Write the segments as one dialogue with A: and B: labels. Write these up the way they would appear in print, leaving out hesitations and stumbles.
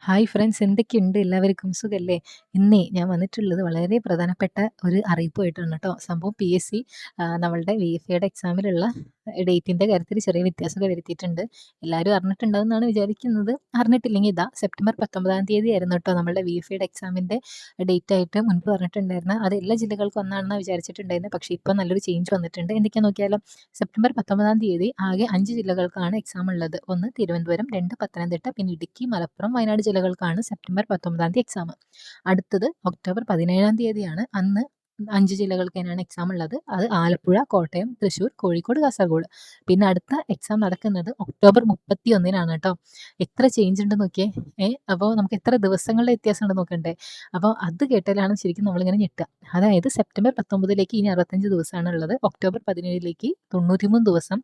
A: Hi friends, എന്തൊക്കെയുണ്ട്? എല്ലാവർക്കും സുഖല്ലേ? ഇന്നേ ഞാൻ വന്നിട്ടുള്ളത് വളരെ പ്രധാനപ്പെട്ട ഒരു അറിയിപ്പുമായിട്ടാണ് കേട്ടോ. സംഭവം PSC നമ്മളുടെ VFAയുടെ എക്സാമിലുള്ള ഡേറ്റിൻ്റെ കാര്യത്തിൽ ചെറിയ വ്യത്യാസമൊക്കെ വരുത്തിയിട്ടുണ്ട്. എല്ലാവരും അറിഞ്ഞിട്ടുണ്ടാവുമെന്നാണ് വിചാരിക്കുന്നത്. അറിഞ്ഞിട്ടില്ലെങ്കിൽ ഇതാ സെപ്റ്റംബർ 19-ാം തീയതി ആയിരുന്നു കേട്ടോ നമ്മളുടെ VFAയുടെ എക്സാമിൻ്റെ ഡേറ്റ് ആയിട്ട് മുൻപ് പറഞ്ഞിട്ടുണ്ടായിരുന്നത്. അത് എല്ലാ ജില്ലകൾക്കും ഒന്നാണെന്നാണ് വിചാരിച്ചിട്ടുണ്ടായിരുന്നത്. പക്ഷേ ഇപ്പോൾ നല്ലൊരു ചേഞ്ച് വന്നിട്ടുണ്ട്. എന്തൊക്കെയാ നോക്കിയാലോ? സെപ്റ്റംബർ 19-ാം തീയതി ആകെ 5 ജില്ലകൾക്കാണ് എക്സാം ഉള്ളത്. 1 തിരുവനന്തപുരം, 2 പത്തനംതിട്ട, പിന്നെ ഇടുക്കി, മലപ്പുറം, വയനാട് ജില്ലകൾക്കാണ് സെപ്റ്റംബർ 19-ാം തീയതി എക്സാം. അടുത്തത് ഒക്ടോബർ 17-ാം തീയതിയാണ്. അന്ന് 5 ജില്ലകൾക്ക് തന്നെയാണ് എക്സാം ഉള്ളത്. അത് ആലപ്പുഴ, കോട്ടയം, തൃശ്ശൂർ, കോഴിക്കോട്, കാസർഗോഡ്. പിന്നെ അടുത്ത എക്സാം നടക്കുന്നത് ഒക്ടോബർ 31-നാണ് കേട്ടോ. എത്ര ചേഞ്ച് ഉണ്ട് നോക്കിയേ. അപ്പോൾ നമുക്ക് എത്ര ദിവസങ്ങളുടെ വ്യത്യാസം ഉണ്ട് നോക്കണ്ടേ. അപ്പോൾ അത് കേട്ടാലാണ് ശരിക്കും നമ്മളിങ്ങനെ ഞെട്ടുക. അതായത് സെപ്റ്റംബർ 19-ലേക്ക് ഇനി 65 ദിവസമാണ് ഉള്ളത്. ഒക്ടോബർ 17-ലേക്ക് 93 ദിവസം,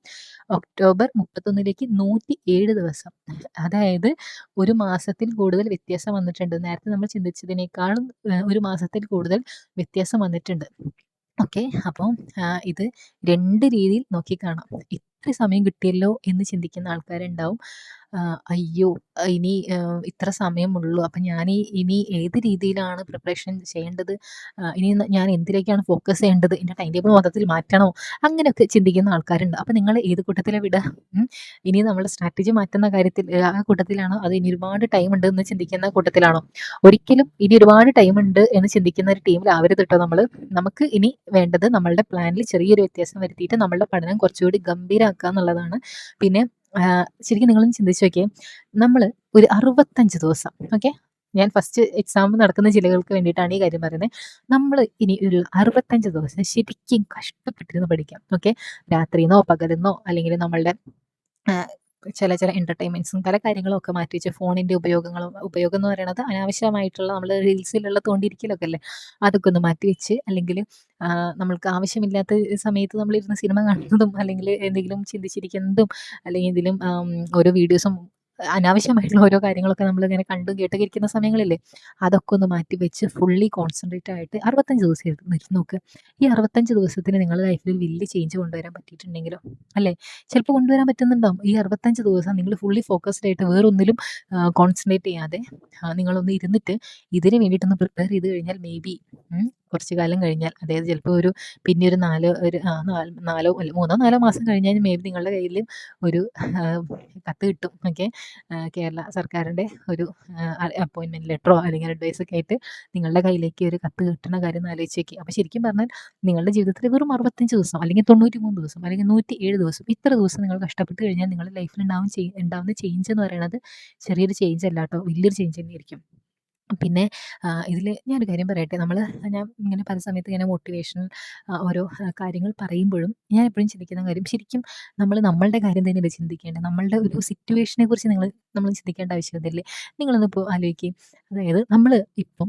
A: ഒക്ടോബർ 31-ലേക്ക് 107 ദിവസം. അതായത് ഒരു മാസത്തിൽ കൂടുതൽ വ്യത്യാസം വന്നിട്ടുണ്ട്. നേരത്തെ നമ്മൾ ചിന്തിച്ചതിനേക്കാളും ഒരു മാസത്തിൽ കൂടുതൽ വ്യത്യാസം വന്നിട്ടുണ്ട്. ഓക്കെ. അപ്പം ഇത് 2 രീതിയിൽ നോക്കിക്കാണാം. ഇത്ര സമയം കിട്ടിയല്ലോ എന്ന് ചിന്തിക്കുന്ന ആൾക്കാരുണ്ടാവും. അയ്യോ! ഇനി ഇത്ര സമയമുള്ളൂ. അപ്പം ഇനി ഏത് രീതിയിലാണ് പ്രിപ്പറേഷൻ ചെയ്യേണ്ടത്? ഇനി ഞാൻ എന്തിലേക്കാണ് ഫോക്കസ് ചെയ്യേണ്ടത്? എൻ്റെ ടൈം ടേബിൾ മൊത്തത്തിൽ മാറ്റണോ? അങ്ങനെയൊക്കെ ചിന്തിക്കുന്ന ആൾക്കാരുണ്ട്. അപ്പം നിങ്ങൾ ഏത് കൂട്ടത്തിലാ വിടുക? ഇനി നമ്മൾ സ്ട്രാറ്റജി മാറ്റുന്ന കാര്യത്തിൽ ആ കൂട്ടത്തിലാണോ? അതോ ഇനി ഒരുപാട് ടൈം ഉണ്ട് എന്ന് ചിന്തിക്കുന്ന കൂട്ടത്തിലാണോ? ഒരിക്കലും ഇനി ഒരുപാട് ടൈം ഉണ്ട് എന്ന് ചിന്തിക്കുന്ന ഒരു ടീമിലാവരുത് കേട്ടോ നമ്മൾ. നമുക്ക് ഇനി വേണ്ടത് നമ്മളുടെ പ്ലാനിൽ ചെറിയൊരു വ്യത്യാസം വരുത്തിയിട്ട് നമ്മളുടെ പഠനം കുറച്ചുകൂടി ഗംഭീരമാക്കുക എന്നുള്ളതാണ്. പിന്നെ ശരിക്കും നിങ്ങളൊന്ന് ചിന്തിച്ച് നോക്കിയേ. നമ്മൾ ഒരു 65 ദിവസം, ഓക്കെ, ഞാൻ ഫസ്റ്റ് എക്സാം നടക്കുന്ന ജില്ലകൾക്ക് വേണ്ടിയിട്ടാണ് ഈ കാര്യം പറയുന്നത്. നമ്മൾ ഇനി ഒരു 65 ദിവസം ശരിക്കും കഷ്ടപ്പെട്ടിരുന്ന് പഠിക്കാം. ഓക്കെ. രാത്രിയെന്നോ പകലെന്നോ അല്ലെങ്കിൽ നമ്മളുടെ ചില എൻ്റർടൈൻമെൻറ്റ്സും പല കാര്യങ്ങളും ഒക്കെ മാറ്റി വെച്ച് ഫോണിൻ്റെ ഉപയോഗം എന്ന് പറയുന്നത് അനാവശ്യമായിട്ടുള്ള നമ്മൾ റീൽസിലുള്ള തോണ്ടിയിരിക്കലൊക്കെ അല്ലേ, അതൊക്കെ ഒന്ന് മാറ്റി വെച്ച്, അല്ലെങ്കിൽ നമ്മൾക്ക് ആവശ്യമില്ലാത്ത സമയത്ത് നമ്മളിരുന്ന് സിനിമ കാണുന്നതും അല്ലെങ്കിൽ എന്തെങ്കിലും ചിന്തിച്ചിരിക്കുന്നതും അല്ലെങ്കിൽ എന്തെങ്കിലും ഓരോ വീഡിയോസും അനാവശ്യമായിട്ടുള്ള ഓരോ കാര്യങ്ങളൊക്കെ നമ്മളിങ്ങനെ കണ്ടും കേട്ടൊക്കെ ഇരിക്കുന്ന സമയങ്ങളില്ലേ, അതൊക്കെ ഒന്ന് മാറ്റി വെച്ച് ഫുള്ളി കോൺസെൻട്രേറ്റ് ആയിട്ട് 65 ദിവസം ഇരുന്ന് നോക്ക്. ഈ 65 ദിവസത്തിന് നിങ്ങളുടെ ലൈഫിൽ ഒരു വലിയ ചേഞ്ച് കൊണ്ടുവരാൻ പറ്റിയിട്ടുണ്ടെങ്കിലോ, അല്ലേ? ചിലപ്പോൾ കൊണ്ടുവരാൻ പറ്റുന്നുണ്ടാവും. ഈ 65 ദിവസം നിങ്ങൾ ഫുള്ളി ഫോക്കസ്ഡ് ആയിട്ട് വേറൊന്നിലും കോൺസെൻട്രേറ്റ് ചെയ്യാതെ നിങ്ങളൊന്ന് ഇരുന്നിട്ട് ഇതിന് വേണ്ടിയിട്ടൊന്ന് പ്രിപ്പയർ ചെയ്ത് കഴിഞ്ഞാൽ മേ ബി കുറച്ച് കാലം കഴിഞ്ഞാൽ, അതായത് ചിലപ്പോൾ പിന്നെ ഒരു 3-4 മാസം കഴിഞ്ഞാൽ മേ ബി നിങ്ങളുടെ കയ്യിൽ ഒരു കത്ത് കിട്ടും. ഓക്കെ. കേരള സർക്കാരിൻ്റെ ഒരു അപ്പോയിൻമെൻറ്റ് ലെറ്ററോ അല്ലെങ്കിൽ അഡ്വൈസൊക്കെ ആയിട്ട് നിങ്ങളുടെ കയ്യിലേക്ക് ഒരു കത്ത് കിട്ടുന്ന കാര്യം ഒന്ന് ആലോചിച്ച് നോക്കി. അപ്പോൾ ശരിക്കും പറഞ്ഞാൽ നിങ്ങളുടെ ജീവിതത്തിൽ വെറും 65 ദിവസം അല്ലെങ്കിൽ 93 ദിവസം അല്ലെങ്കിൽ 107 ദിവസം, ഇത്ര ദിവസം നിങ്ങൾ കഷ്ടപ്പെട്ട് കഴിഞ്ഞാൽ നിങ്ങളുടെ ലൈഫിൽ ഉണ്ടാവുന്ന ചേഞ്ച് എന്ന് പറയുന്നത് ചെറിയൊരു ചേഞ്ച് അല്ല കേട്ടോ, വലിയൊരു ചേഞ്ച് തന്നെയായിരിക്കും. പിന്നെ ഇതിൽ ഞാനൊരു കാര്യം പറയട്ടെ. ഞാൻ ഇങ്ങനെ പല സമയത്ത് ഇങ്ങനെ മോട്ടിവേഷണൽ ഓരോ കാര്യങ്ങൾ പറയുമ്പോഴും ഞാൻ എപ്പോഴും ചിന്തിക്കുന്ന കാര്യം, ശരിക്കും നമ്മളുടെ കാര്യം തന്നെയല്ലേ ചിന്തിക്കേണ്ടത്. നമ്മളുടെ ഒരു സിറ്റുവേഷനെ കുറിച്ച് നമ്മൾ ചിന്തിക്കേണ്ട ആവശ്യമില്ലേ? നിങ്ങളൊന്നിപ്പോൾ ആലോചിക്കുക. അതായത് ഇപ്പം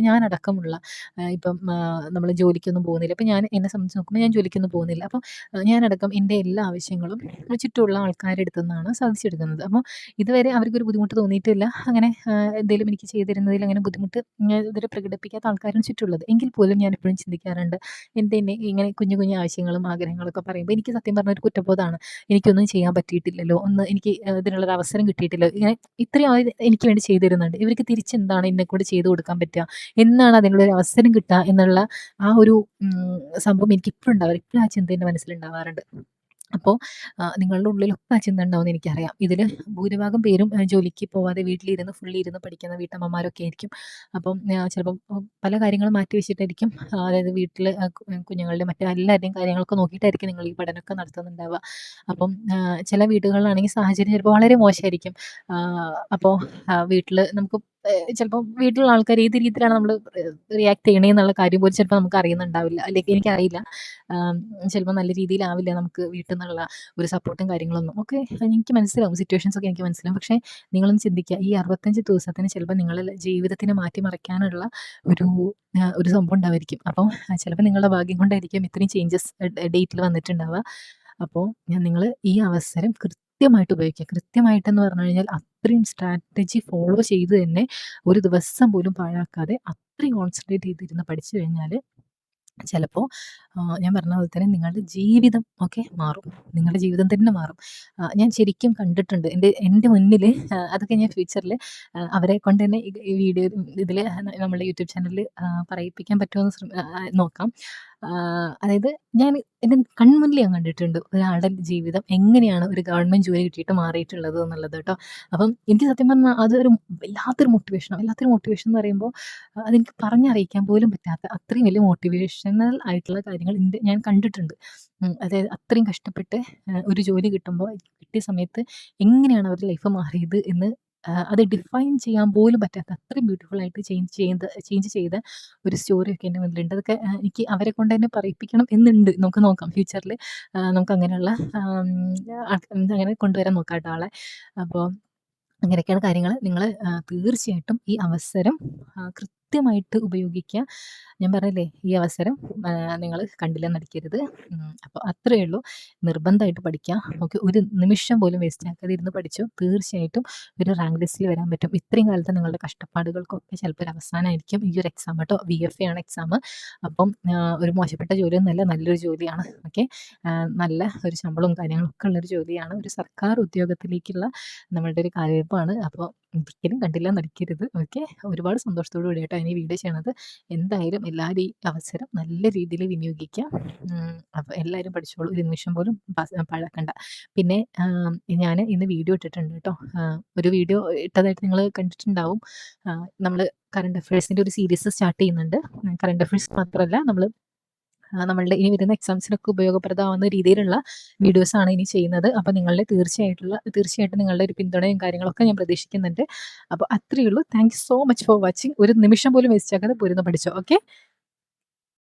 A: ഞാനടക്കമുള്ള ഇപ്പം നമ്മൾ ജോലിക്കൊന്നും പോകുന്നില്ല. ഇപ്പം എന്നെ സംബന്ധിച്ച് നോക്കുമ്പോൾ ഞാൻ ജോലിക്കൊന്നും പോകുന്നില്ല. അപ്പം ഞാനടക്കം എൻ്റെ എല്ലാ ആവശ്യങ്ങളും ചുറ്റുമുള്ള ആൾക്കാരുടെ അടുത്തു നിന്നാണ് സാധിച്ചെടുക്കുന്നത്. അപ്പോൾ ഇതുവരെ അവർക്കൊരു ബുദ്ധിമുട്ട് തോന്നിയിട്ടില്ല. അങ്ങനെ എന്തെങ്കിലും എനിക്ക് ചെയ്തു തരുന്നതിൽ അങ്ങനെ ബുദ്ധിമുട്ട് ഞാൻ ഇതുവരെ പ്രകടിപ്പിക്കാത്ത ആൾക്കാരാണ് ചുറ്റുമുള്ളത്. എങ്കിൽ പോലും ഞാൻ എപ്പോഴും ചിന്തിക്കാറുണ്ട്, എന്നെ ഇങ്ങനെ കുഞ്ഞു കുഞ്ഞു ആവശ്യങ്ങളും ആഗ്രഹങ്ങളൊക്കെ പറയുമ്പോൾ എനിക്ക് സത്യം പറഞ്ഞാൽ ഒരു കുറ്റബോധമാണ്. എനിക്കൊന്നും ചെയ്യാൻ പറ്റിയിട്ടില്ലല്ലോ, എനിക്ക് ഇതിനുള്ളൊരു അവസരം കിട്ടിയിട്ടില്ല. ഇങ്ങനെ ഇത്രയും ആൾ എനിക്ക് വേണ്ടി ചെയ്തു തരുന്നുണ്ട്, ഇവർക്ക് തിരിച്ചെന്താണ് എന്നെക്കൊണ്ട് ചെയ്തു കൊടുക്കാൻ പറ്റുക, എന്നാണ് അതിനുള്ളൊരു അവസരം കിട്ടുക എന്നുള്ള ആ ഒരു സംഭവം എനിക്കിപ്പോഴും ഉണ്ടാവാറ്. ഇപ്പോഴും ആ ചിന്ത എൻ്റെ മനസ്സിലുണ്ടാവാറുണ്ട്. അപ്പോൾ നിങ്ങളുടെ ഉള്ളിലൊക്കെ ആ ചിന്ത ഉണ്ടാവുമെന്ന് എനിക്കറിയാം. ഇതിൽ ഭൂരിഭാഗം പേരും ജോലിക്ക് പോവാതെ വീട്ടിലിരുന്ന് ഫുള്ളി ഇരുന്ന് പഠിക്കുന്ന വീട്ടമ്മമാരൊക്കെ ആയിരിക്കും. അപ്പം ചിലപ്പം പല കാര്യങ്ങളും മാറ്റി വെച്ചിട്ടായിരിക്കും, അതായത് വീട്ടിൽ കുഞ്ഞുങ്ങളുടെ മറ്റെല്ലാവരുടെയും കാര്യങ്ങളൊക്കെ നോക്കിയിട്ടായിരിക്കും നിങ്ങൾ ഈ പഠനമൊക്കെ നടത്തുന്നുണ്ടാവുക. അപ്പം ചില വീടുകളിലാണെങ്കിൽ സാഹചര്യം ചിലപ്പോൾ വളരെ മോശമായിരിക്കും. അപ്പോൾ വീട്ടിൽ നമുക്ക് ചിലപ്പോൾ വീട്ടിലുള്ള ആൾക്കാർ ഏത് രീതിയിലാണ് നമ്മൾ റിയാക്ട് ചെയ്യണേന്നുള്ള കാര്യം പോലും ചിലപ്പോൾ നമുക്ക് അറിയുന്നുണ്ടാവില്ല, അല്ലെങ്കിൽ എനിക്കറിയില്ല. ചിലപ്പോൾ നല്ല രീതിയിലാവില്ല നമുക്ക് വീട്ടിൽ നിന്നുള്ള ഒരു സപ്പോർട്ടും കാര്യങ്ങളൊന്നും. ഓക്കെ, എനിക്ക് മനസ്സിലാവും, സിറ്റുവേഷൻസൊക്കെ എനിക്ക് മനസ്സിലാവും. പക്ഷേ നിങ്ങളൊന്ന് ചിന്തിക്കുക, ഈ 65 ദിവസത്തിന് ചിലപ്പോൾ നിങ്ങളുടെ ജീവിതത്തിനെ മാറ്റിമറിക്കാനുള്ള ഒരു ഒരു സംഭവം ഉണ്ടാവായിരിക്കും. അപ്പം ചിലപ്പോൾ നിങ്ങളുടെ ഭാഗ്യം കൊണ്ടായിരിക്കും ഇത്രയും ചേഞ്ചസ് ഡേറ്റിൽ വന്നിട്ടുണ്ടാവുക. അപ്പോൾ നിങ്ങൾ ഈ അവസരം കൃത്യമായിട്ട് ഉപയോഗിക്കുക. കൃത്യമായിട്ടെന്ന് പറഞ്ഞു കഴിഞ്ഞാൽ അത്രയും സ്ട്രാറ്റജി ഫോളോ ചെയ്ത് തന്നെ ഒരു ദിവസം പോലും പാഴാക്കാതെ അത്രയും കോൺസെൻട്രേറ്റ് ചെയ്തിരുന്ന് പഠിച്ചു കഴിഞ്ഞാൽ ചിലപ്പോൾ ഞാൻ പറഞ്ഞ പോലെ തന്നെ നിങ്ങളുടെ ജീവിതം ഒക്കെ മാറും. നിങ്ങളുടെ ജീവിതം തന്നെ മാറും. ഞാൻ ശരിക്കും കണ്ടിട്ടുണ്ട്. എൻ്റെ മുന്നിൽ അതൊക്കെ ഞാൻ ഫ്യൂച്ചറിൽ അവരെ കൊണ്ട് തന്നെ ഈ വീഡിയോ ഇതിൽ നമ്മുടെ യൂട്യൂബ് ചാനലിൽ പറയിപ്പിക്കാൻ പറ്റുമോയെന്ന് നോക്കാം. അതായത് ഞാൻ എൻ്റെ കൺമുന്നിൽ ഞാൻ കണ്ടിട്ടുണ്ട് ഒരാളുടെ ജീവിതം എങ്ങനെയാണ് ഒരു ഗവൺമെൻറ് ജോലി കിട്ടിയിട്ട് മാറിയിട്ടുള്ളത് എന്നുള്ളത് കേട്ടോ. അപ്പം എനിക്ക് സത്യം പറഞ്ഞാൽ അതൊരു വല്ലാത്തൊരു മോട്ടിവേഷനാണ്. വല്ലാത്തൊരു മോട്ടിവേഷൻ എന്ന് പറയുമ്പോൾ അതെനിക്ക് പറഞ്ഞറിയിക്കാൻ പോലും പറ്റാത്ത അത്രയും വലിയ മോട്ടിവേഷണൽ ആയിട്ടുള്ള കാര്യങ്ങൾ ഞാൻ കണ്ടിട്ടുണ്ട്. അതായത് അത്രയും കഷ്ടപ്പെട്ട് ഒരു ജോലി കിട്ടിയ സമയത്ത് എങ്ങനെയാണ് അവരുടെ ലൈഫ് മാറിയത് എന്ന് അത് ഡിഫൈൻ ചെയ്യാൻ പോലും പറ്റാത്ത അത്രയും ബ്യൂട്ടിഫുൾ ആയിട്ട് ചേഞ്ച് ചെയ്ത ഒരു സ്റ്റോറിയൊക്കെ എൻ്റെ മുന്നിലുണ്ട്. അതൊക്കെ എനിക്ക് അവരെ കൊണ്ട് തന്നെ പറയിപ്പിക്കണം എന്നുണ്ട്. നമുക്ക് നോക്കാം ഫ്യൂച്ചറിൽ നമുക്ക് അങ്ങനെയുള്ള അങ്ങനെ കൊണ്ടുവരാൻ നോക്കാം കേട്ടോ ആളെ. അപ്പോൾ അങ്ങനെയൊക്കെയാണ് കാര്യങ്ങൾ. നിങ്ങൾ തീർച്ചയായിട്ടും ഈ അവസരം കൃത്യമായിട്ട് ഉപയോഗിക്കുക. ഞാൻ പറഞ്ഞില്ലേ ഈ അവസരം നിങ്ങൾ കണ്ടില്ലെന്ന് നടിക്കരുത്. അപ്പോൾ അത്രയേ ഉള്ളൂ. നിർബന്ധമായിട്ട് പഠിക്കുക. ഓക്കെ, ഒരു നിമിഷം പോലും വേസ്റ്റ് ആക്കാതെ ഇരുന്ന് പഠിച്ചോ. തീർച്ചയായിട്ടും ഒരു റാങ്ക് ലിസ്റ്റിൽ വരാൻ പറ്റും. ഇത്രയും കാലത്തെ നിങ്ങളുടെ കഷ്ടപ്പാടുകൾക്കൊക്കെ ചിലപ്പോൾ ഒരു അവസാനമായിരിക്കും ഈ ഒരു എക്സാം കേട്ടോ. VFA ആണ് എക്സാം. അപ്പം ഒരു മോശപ്പെട്ട ജോലിയൊന്നുമല്ല, നല്ലൊരു ജോലിയാണ്. ഓക്കെ, നല്ല ഒരു ശമ്പളവും കാര്യങ്ങളൊക്കെ ഉള്ളൊരു ജോലിയാണ്. ഒരു സർക്കാർ ഉദ്യോഗത്തിലേക്കുള്ള നമ്മളുടെ ഒരു കാൽവെപ്പാണ്. അപ്പോൾ ഒരിക്കലും കണ്ടില്ല നടിക്കരുത്. ഓക്കെ, ഒരുപാട് സന്തോഷത്തോടു കൂടി കേട്ടോ ഞാൻ ഈ വീഡിയോ ചെയ്യണത്. എന്തായാലും എല്ലാവരും ഈ അവസരം നല്ല രീതിയിൽ വിനിയോഗിക്കുക. അപ്പോൾ എല്ലാവരും പഠിച്ചോളൂ. ഒരു നിമിഷം പോലും പഴക്കണ്ട. പിന്നെ ഞാൻ ഇന്ന് വീഡിയോ ഇട്ടിട്ടുണ്ട് കേട്ടോ. ഒരു വീഡിയോ ഇട്ടതായിട്ട് നിങ്ങൾ കണ്ടിട്ടുണ്ടാവും. നമ്മൾ കറണ്ട് അഫയേഴ്സിൻ്റെ ഒരു സീരീസ് സ്റ്റാർട്ട് ചെയ്യുന്നുണ്ട്. കറണ്ട് അഫയേഴ്സ് മാത്രമല്ല, നമ്മളുടെ ഇനി വരുന്ന എക്സാംസിനൊക്കെ ഉപയോഗപ്രദമാവുന്ന രീതിയിലുള്ള വീഡിയോസാണ് ഇനി ചെയ്യുന്നത്. അപ്പോൾ തീർച്ചയായിട്ടും നിങ്ങളുടെ ഒരു പിന്തുണയും കാര്യങ്ങളൊക്കെ ഞാൻ പ്രതീക്ഷിക്കുന്നുണ്ട്. അപ്പോൾ അത്രയേ ഉള്ളൂ. Thank you so much for watching. ഒരു നിമിഷം പോലും വേസ്റ്റ് ആക്കാതെ പോരുന്ന പഠിച്ചോ. ഓക്കെ.